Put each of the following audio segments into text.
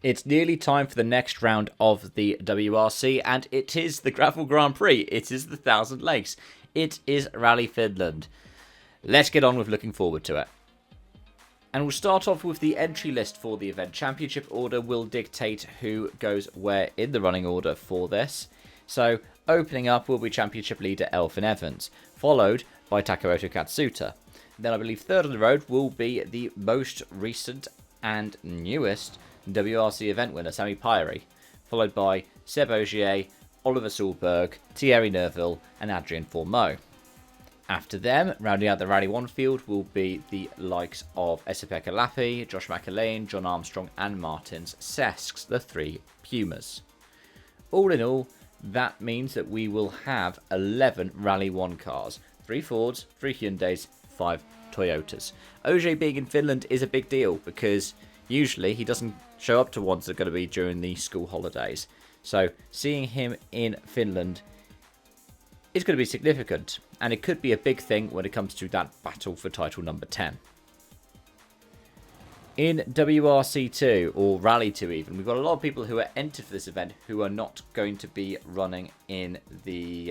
It's nearly time for the next round of the WRC, and it is the Gravel Grand Prix. It is the 1,000 Lakes. It is Rally Finland. Let's get on with looking forward to it. And we'll start off with the entry list for the event. Championship order will dictate who goes where in the running order for this. So, opening up will be Championship leader Elfyn Evans, followed by Takamoto Katsuta. Then I believe third on the road will be the most recent and newest WRC event winner, Sami Pyri, followed by Seb Ogier, Oliver Solberg, Thierry Neuville, and Adrien Fourmeau. After them, rounding out the Rally 1 field will be the likes of Esapeka Lappi, Josh McAlane, John Armstrong, and Martins Sesks, the three Pumas. All in all, that means that we will have 11 Rally 1 cars, 3 Fords, 3 Hyundais, 5 Toyotas. Ogier being in Finland is a big deal because usually he doesn't show up to ones that are going to be during the school holidays. So seeing him in Finland is going to be significant, and it could be a big thing when it comes to that battle for title number 10. In WRC2, or Rally 2 even, we've got a lot of people who are entered for this event who are not going to be running in the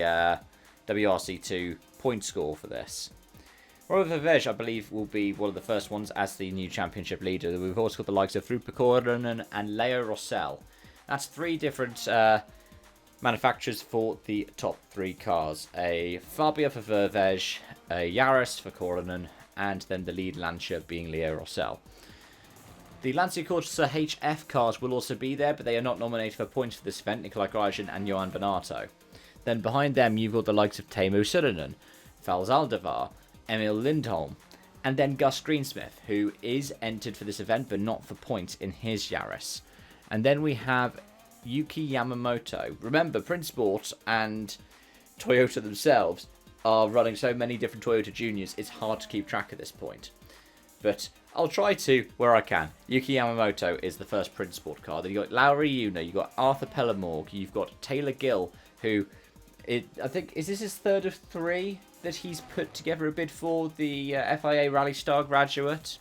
WRC2 point score for this. Robert Vervej, I believe, will be one of the first ones as the new championship leader. We've also got the likes of Rupa Korhonen and Leo Rossell. That's 3 different manufacturers for the top 3 cars. A Fabia for Vervej, a Yaris for Korhonen, and then the lead Lancia being Leo Rossell. The Lancia Corsa HF cars will also be there, but they are not nominated for points for this event, Nikolai Grajin and Johan Bernardo. Then behind them, you've got the likes of Teemu Syrjinen, Fals Aldevar, Emil Lindholm, and then Gus Greensmith, who is entered for this event but not for points in his Yaris. And then we have Yuki Yamamoto. Remember, Prince Sport and Toyota themselves are running so many different Toyota Juniors, it's hard to keep track at this point. But I'll try to where I can. Yuki Yamamoto is the first Prince Sport car. Then you've got Lauri Una, you've got Arthur Pellamorg, you've got Taylor Gill, who, I think, is this his third of 3 that he's put together a bid for the FIA Rally Star graduate?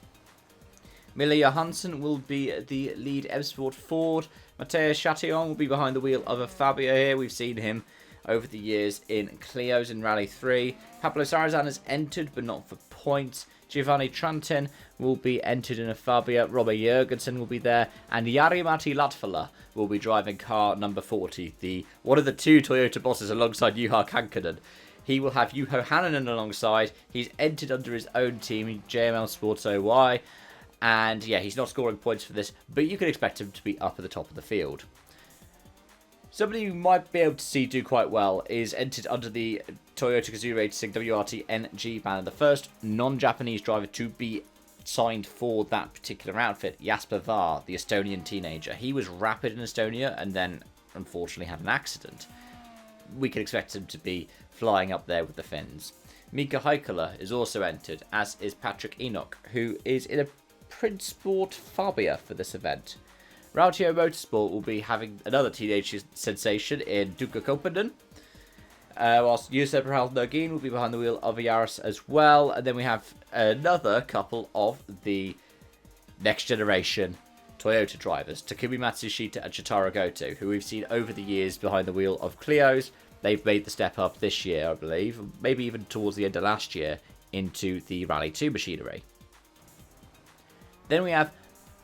Mille Johansson will be the lead M Sport Ford. Matthias Chatillon will be behind the wheel of a Fabia here. We've seen him over the years in Clio's in Rally 3. Pablo Sarrazin has entered but not for points. Giovanni Trantin will be entered in a Fabia. Robert Jurgensen will be there. And Jari-Matti Latvala will be driving car number 40. One of the 2 Toyota bosses alongside Juha Kankkunen. He will have Juho Hänninen alongside. He's entered under his own team, JML Sports OY. And yeah, he's not scoring points for this, but you can expect him to be up at the top of the field. Somebody you might be able to see do quite well is entered under the Toyota Gazoo Racing WRT NG banner. The first non-Japanese driver to be signed for that particular outfit, Jasper Vaar, the Estonian teenager. He was rapid in Estonia and then unfortunately had an accident. We can expect him to be flying up there with the Finns. Mika Heikkila is also entered, as is Patrick Enoch, who is in a Prince Sport Fabia for this event. Rautio Motorsport will be having another teenage sensation in Duca Copenhagen, whilst Josep Rahal Nogin will be behind the wheel of a Yaris as well. And then we have another couple of the next generation Toyota drivers, Takumi Matsushita and Shotaro Goto, who we've seen over the years behind the wheel of Clio's. They've made the step up this year, I believe, maybe even towards the end of last year, into the Rally 2 machinery. Then we have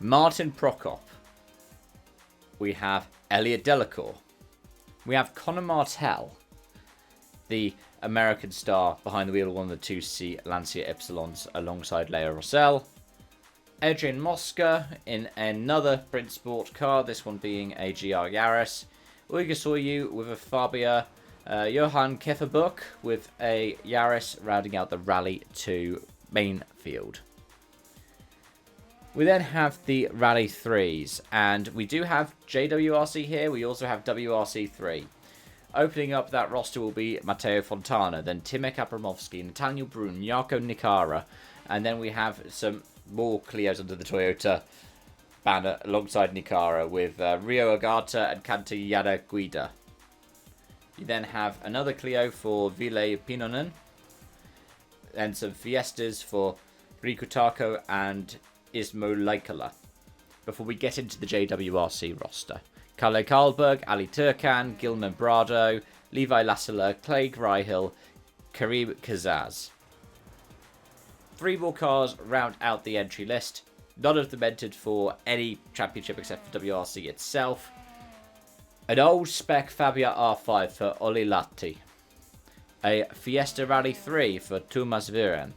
Martin Prokop. We have Elliot Delacour. We have Conor Martell, the American star behind the wheel of one of the 2C Lancia Ypsilons alongside Leo Rossell. Adrian Mosca in another Prince Sport car, this one being a GR Yaris. Uyghur Soyu with a Fabia. Johan Kefferbuck with a Yaris, rounding out the Rally 2 main field. We then have the Rally 3s, and we do have JWRC here. We also have WRC 3. Opening up that roster will be Matteo Fontana, then Timek Abramovsky, Nathaniel Brun, Jarko Nikara, and then we have some more Clios under the Toyota banner alongside Nikara with Rio Agata and Kanta Yada Guida. You then have another Clio for Ville Pinonen, and some Fiestas for Riku Tako and Ismo Laikala. before we get into the JWRC roster. Kalle Karlberg, Ali Turkan, Gil Membrado, Levi Lasseler, Clay Gryhill, Karim Kazaz. 3 more cars round out the entry list. None of them entered for any championship except for WRC itself. An old spec Fabia R5 for Olli Lahti. A Fiesta Rally 3 for Thomas Viren.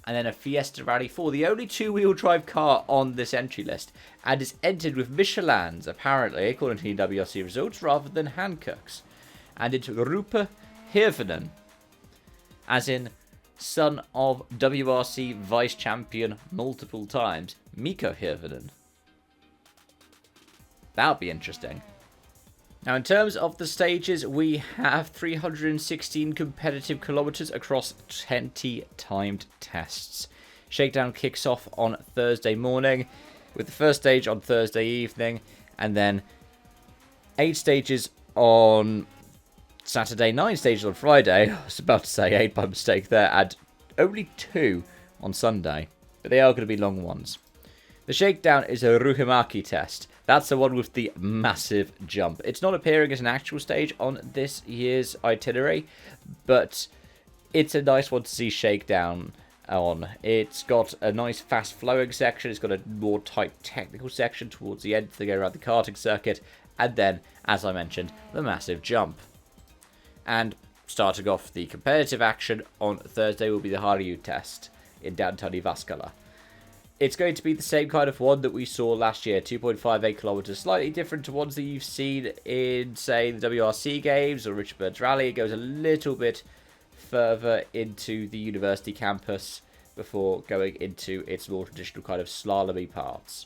And then a Fiesta Rally 4, the only 2-wheel drive car on this entry list. And is entered with Michelin's, apparently, according to the WRC results, rather than Hankook's. And it's Rupe Hirvonen, as in son of WRC vice champion multiple times, Mikko Hirvonen. That'll be interesting. Now, in terms of the stages, we have 316 competitive kilometers across 20 timed tests. Shakedown kicks off on Thursday morning, with the first stage on Thursday evening, and then 8 stages on Saturday, 9 stages on Friday. I was about to say 8 by mistake there, and only 2 on Sunday, but they are going to be long ones. The shakedown is a Ruhimaki test. That's the one with the massive jump. It's not appearing as an actual stage on this year's itinerary, but it's a nice one to see shakedown on. It's got a nice fast flowing section. It's got a more tight technical section towards the end to go around the karting circuit. And then, as I mentioned, the massive jump. And starting off the competitive action on Thursday will be the Harju test in downtown Jyväskylä. It's going to be the same kind of one that we saw last year, 2.58 kilometers, slightly different to ones that you've seen in, say, the WRC games or Richard Bird's Rally. It goes a little bit further into the university campus before going into its more traditional kind of slalomy parts.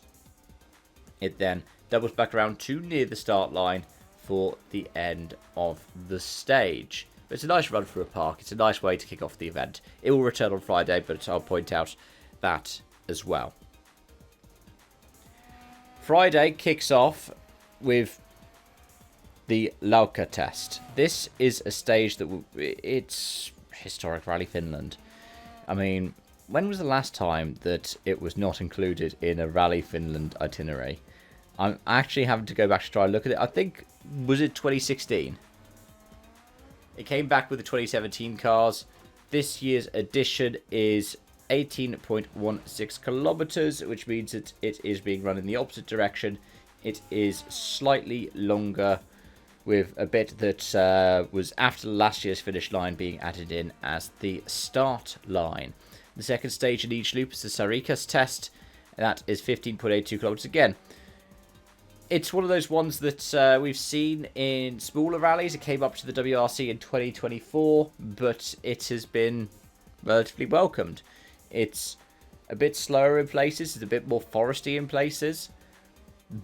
It then doubles back around to near the start line for the end of the stage. But it's a nice run through a park. It's a nice way to kick off the event. It will return on Friday, but I'll point out that as well. Friday kicks off with the Lauka test. This is a stage that it's historic Rally Finland. I mean, when was the last time that it was not included in a Rally Finland itinerary? I'm actually having to go back to try and look at it. I think, was it 2016? It came back with the 2017 cars. This year's edition is 18.16 kilometers, which means that it is being run in the opposite direction. It is slightly longer, with a bit that was after last year's finish line being added in as the start line. The second stage in each loop is the Sarikas test. That is 15.82 kilometers again. It's one of those ones that we've seen in smaller rallies. It came up to the WRC in 2024, but it has been relatively welcomed. It's a bit slower in places, it's a bit more foresty in places,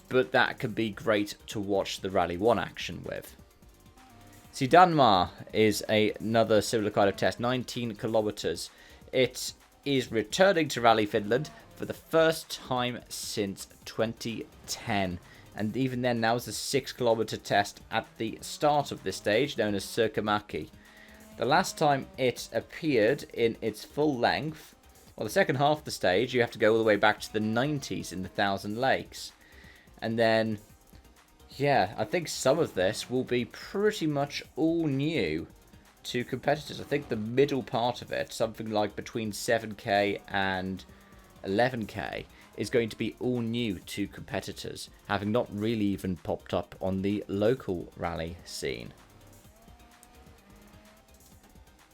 but that can be great to watch the Rally 1 action with. Sidanmar is another similar kind of test, 19 kilometers. It is returning to Rally Finland for the first time since 2010. And even then, now is a 6-kilometer test at the start of this stage, known as Sirkamaki. The last time it appeared in its full length, well, the second half of the stage, you have to go all the way back to the 90s in the Thousand Lakes. And then, yeah, I think some of this will be pretty much all new to competitors. I think the middle part of it, something like between 7k and 11k, is going to be all new to competitors, having not really even popped up on the local rally scene.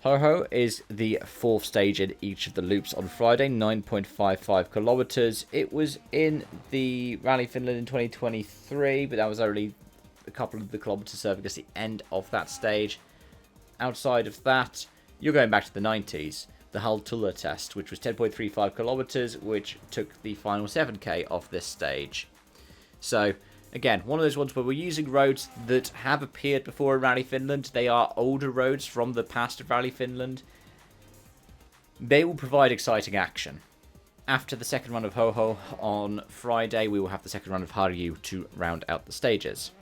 Ho-Ho is the 4th stage in each of the loops on Friday, 9.55 kilometers. It was in the Rally Finland in 2023, but that was only a couple of the kilometers serving as the end of that stage. Outside of that, you're going back to the 90s. The Haltulla test, which was 10.35 kilometers, which took the final 7k off this stage. So, again, one of those ones where we're using roads that have appeared before in Rally Finland. They are older roads from the past of Rally Finland. They will provide exciting action. After the second run of Ho-Ho on Friday, we will have the second run of Harju to round out the stages.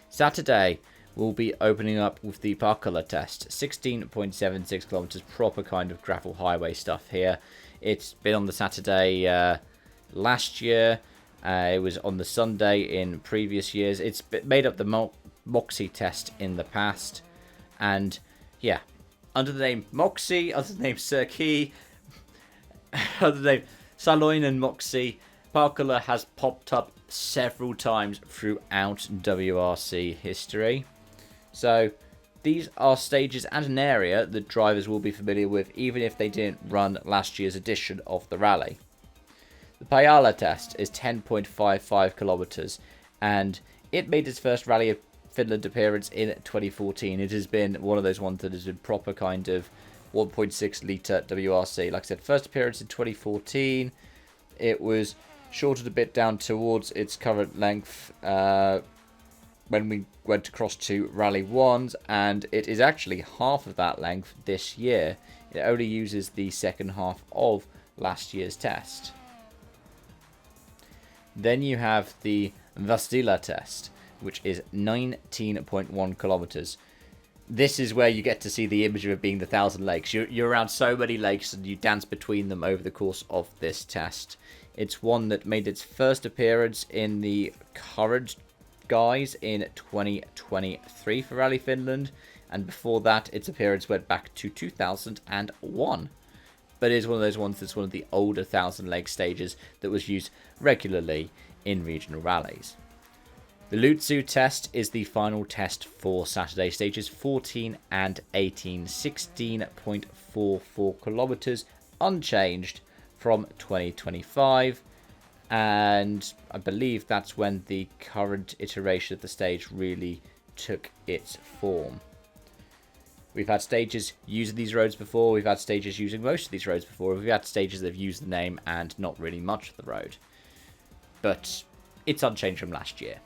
Saturday, we'll be opening up with the Parkala test. 16.76 kilometers, proper kind of gravel highway stuff here. It's been on the Saturday last year. It was on the Sunday in previous years. It's made up the Moxie test in the past. And yeah, under the name Moxie, under the name Circuit, under the name Saloinen Moxie, Parkola has popped up several times throughout WRC history. So these are stages and an area that drivers will be familiar with, even if they didn't run last year's edition of the rally. The Pajala test is 10.55 kilometers, and it made its first Rally Finland appearance in 2014. It has been one of those ones that has been proper kind of 1.6 litre WRC. Like I said, first appearance in 2014. It was shortened a bit down towards its current length when we went across to Rally 1s, and it is actually half of that length this year. It only uses the second half of last year's test. Then you have the Vastila test, which is 19.1 kilometers. This is where you get to see the image of it being the 1,000 lakes. You're around so many lakes and you dance between them over the course of this test. It's one that made its first appearance in the current guise in 2023 for Rally Finland, and before that its appearance went back to 2001. But it is one of those ones that's one of the older 1,000 lake stages that was used regularly in regional rallies. The Lutsu test is the final test for Saturday, stages 14 and 18, 16.44 kilometers, unchanged from 2025, and I believe that's when the current iteration of the stage really took its form. We've had stages using these roads before, we've had stages using most of these roads before, we've had stages that have used the name and not really much of the road. But it's unchanged from last year.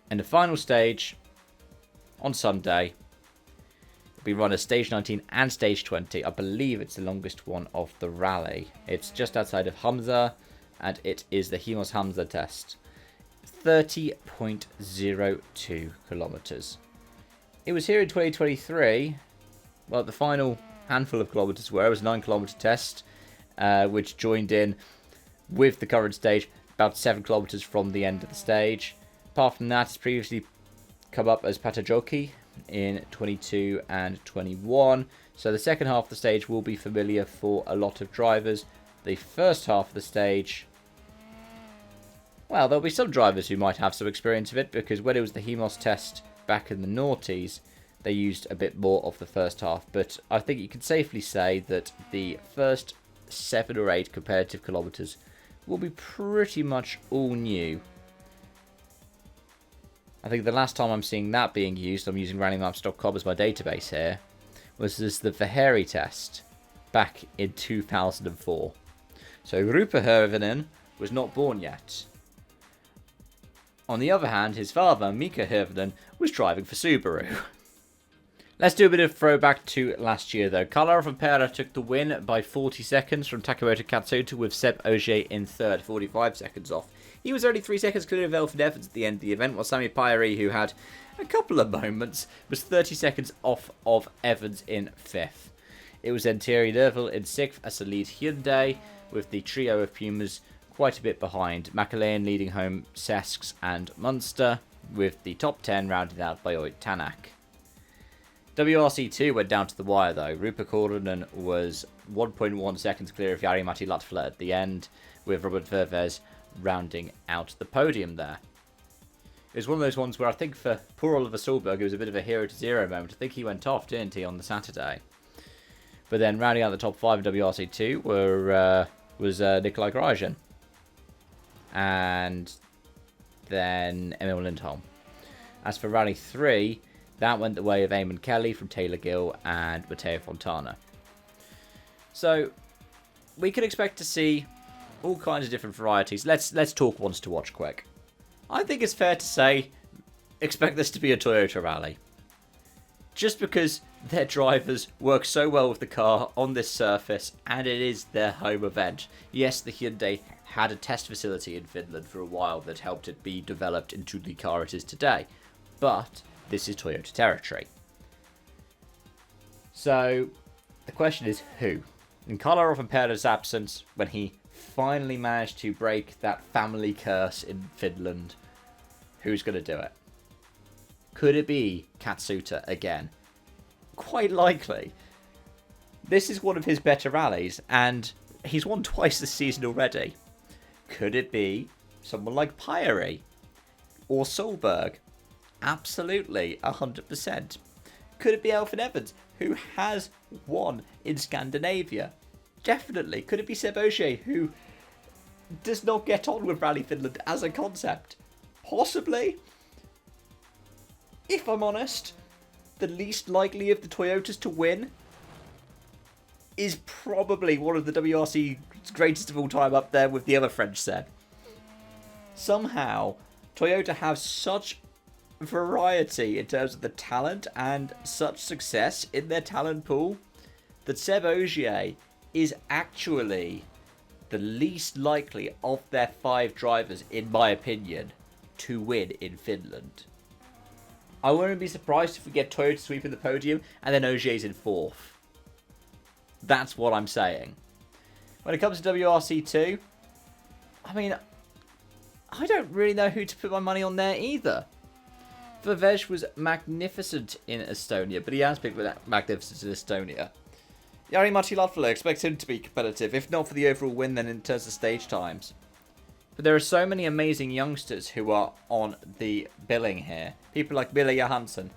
And the final stage, on Sunday, we run as stage 19 and stage 20. I believe it's the longest one of the rally. It's just outside of Hamza, and it is the Himos Hamza test. 30.02 kilometers. It was here in 2023. Well, the final handful of kilometers were. It was a 9 kilometer test, which joined in with the current stage about 7 kilometers from the end of the stage. Apart from that, it's previously come up as Patajoki in 22 and 21. So the second half of the stage will be familiar for a lot of drivers. The first half of the stage, well, there'll be some drivers who might have some experience of it, because when it was the Himos test back in the noughties, they used a bit more of the first half. But I think you can safely say that the first 7 or 8 competitive kilometers will be pretty much all new. I think the last time I'm seeing that being used, I'm using rallymaps.com as my database here, was the Veheri test back in 2004. So Rupa Hirvonen was not born yet. On the other hand, his father, Mika Hirvonen, was driving for Subaru. Let's do a bit of throwback to last year, though. Karlarov and Pera took the win by 40 seconds from Takamoto Katsuta, with Seb Ogier in third, 45 seconds off. He was only 3 seconds clear of Elfyn Evans at the end of the event, while Sami Pyri, who had a couple of moments, was 30 seconds off of Evans in 5th. It was then Thierry Neuville in 6th as the lead Hyundai, with the trio of Pumas quite a bit behind. Macalean leading home Sesks and Munster, with the top 10 rounded out by Oyt Tanak. WRC2 went down to the wire, though. Rupa Korhonen was 1.1 seconds clear of Jari-Matti Latvala at the end, with Robert Verves rounding out the podium there. It was one of those ones where I think for poor Oliver Solberg it was a bit of a 0-0 moment. I think he went off, didn't he, on the Saturday? But then rounding out the top 5 in WRC2 was Nikolai Grajin. And then Emil Lindholm. As for Rally 3, that went the way of Eamon Kelly from Taylor Gill and Matteo Fontana. So we can expect to see all kinds of different varieties. Let's talk ones to watch quick. I think it's fair to say, expect this to be a Toyota rally. Just because their drivers work so well with the car on this surface, and it is their home event. Yes, the Hyundai had a test facility in Finland for a while that helped it be developed into the car it is today. But this is Toyota territory. So the question is who? In Karlarov and Pera's absence, when he finally managed to break that family curse in Finland. Who's going to do it? Could it be Katsuta again? Quite likely. This is one of his better rallies, and he's won twice this season already. Could it be someone like Pyrie or Solberg? Absolutely, 100%. Could it be Elfyn Evans, who has won in Scandinavia? Definitely. Could it be Seb Ogier, who does not get on with Rally Finland as a concept? Possibly. If I'm honest, the least likely of the Toyotas to win is probably one of the WRC's greatest of all time, up there with the other French Seb. Somehow, Toyota have such variety in terms of the talent and such success in their talent pool that Seb Ogier is actually the least likely of their 5 drivers, in my opinion, to win in Finland. I wouldn't be surprised if we get Toyota sweeping the podium and then Ogier's in 4th. That's what I'm saying. When it comes to WRC2, I mean, I don't really know who to put my money on there either. Vervej was magnificent in Estonia, but he has been magnificent in Estonia. Jari-Matti Latvala, expect him to be competitive, if not for the overall win, then in terms of stage times. But there are so many amazing youngsters who are on the billing here. People like Mille Johansson.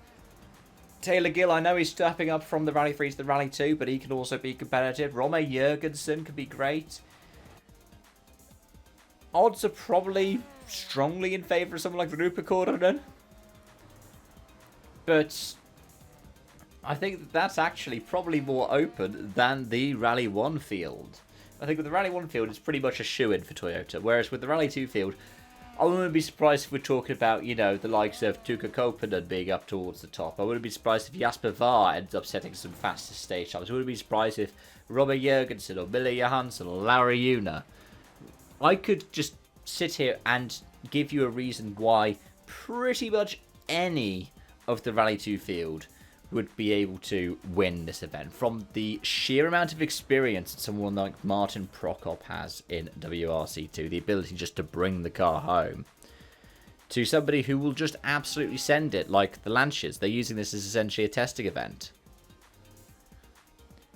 Taylor Gill, I know he's stepping up from the Rally 3 to the Rally 2, but he can also be competitive. Romme Jurgensen could be great. Odds are probably strongly in favour of someone like Rupa Korhonen. But I think that's actually probably more open than the Rally 1 field. I think with the Rally 1 field, it's pretty much a shoo-in for Toyota. Whereas with the Rally 2 field, I wouldn't be surprised if we're talking about, you know, the likes of Tuukka Koponen being up towards the top. I wouldn't be surprised if Jasper Vaar ends up setting some faster stage times. I wouldn't be surprised if Robert Jurgensen or Mille Johansson or Lauri Una. I could just sit here and give you a reason why pretty much any of the Rally 2 field would be able to win this event, from the sheer amount of experience that someone like Martin Prokop has in WRC2, the ability just to bring the car home, to somebody who will just absolutely send it, like the Lanciers. They're using this as essentially a testing event.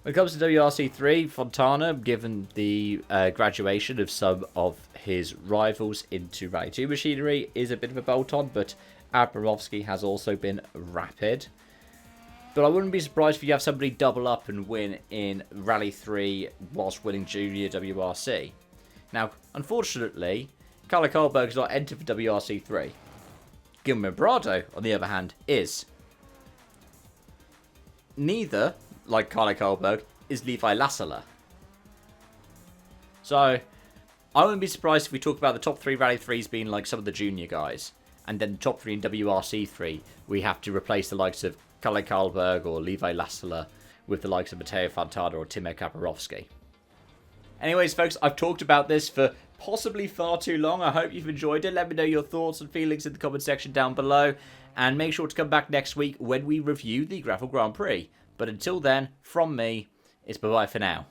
When it comes to WRC3, Fontana, given the graduation of some of his rivals into Rally 2 machinery, is a bit of a bolt-on, but Abramovsky has also been rapid. But I wouldn't be surprised if you have somebody double up and win in Rally 3 whilst winning Junior WRC. Now, unfortunately, Kalle Karlberg is not entered for WRC 3. Guillermo Brado, on the other hand, is. Neither, like Kalle Karlberg, is Levi Lassala. So, I wouldn't be surprised if we talk about the top 3 Rally 3s being like some of the junior guys. And then the top 3 in WRC 3, we have to replace the likes of Kalle Karlberg or Levi Lassala with the likes of Matteo Fontana or Timo Kaparovsky. Anyways, folks, I've talked about this for possibly far too long. I hope you've enjoyed it. Let me know your thoughts and feelings in the comment section down below. And make sure to come back next week when we review the Gravel Grand Prix. But until then, from me, it's bye-bye for now.